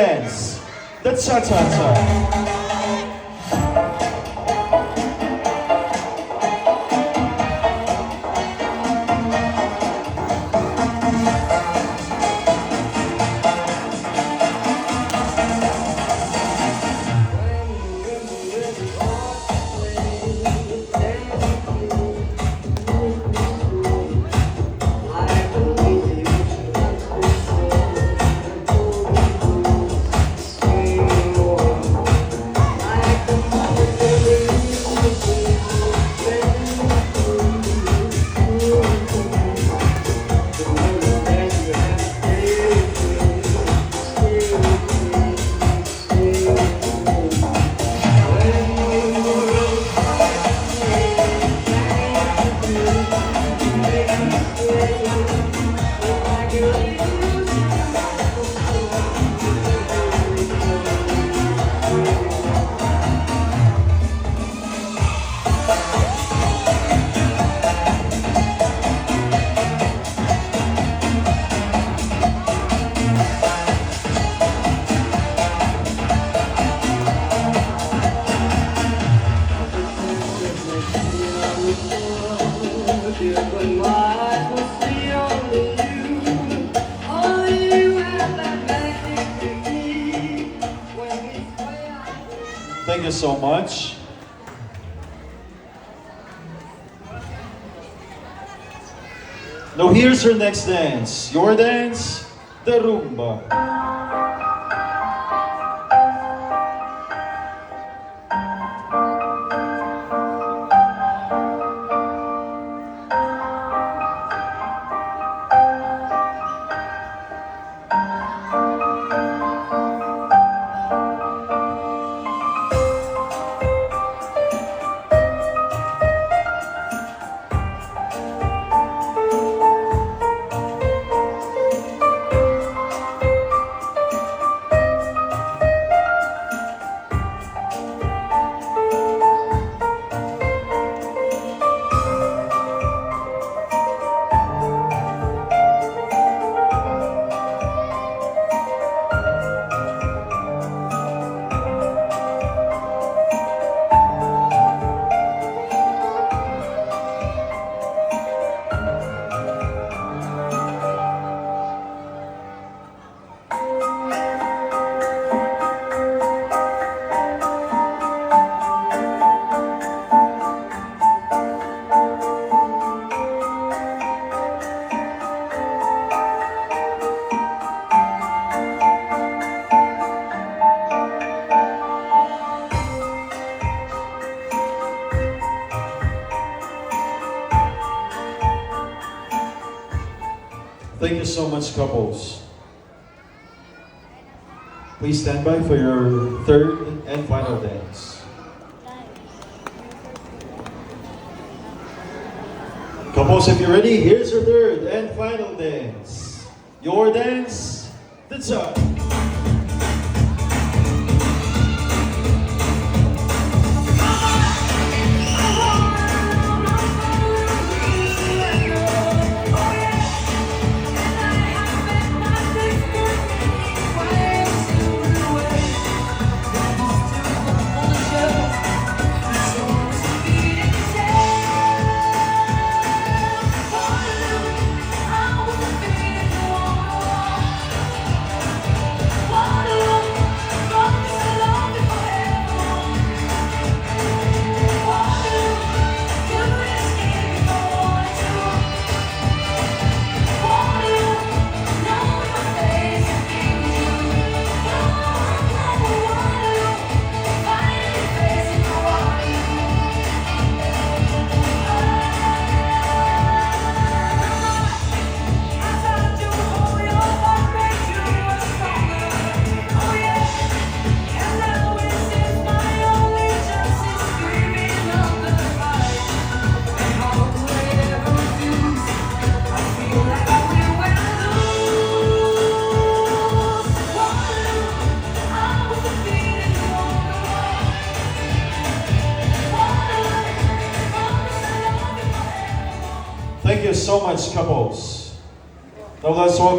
dance. The cha-cha-cha. Thank you so much. Now here's her next dance. Your dance, the rumba. Thank you so much, couples. Please stand by for your third and final dance. Couples, if you're ready, here's your third and final dance. Your dance, the cha. Thank you so much, couples. Now let's welcome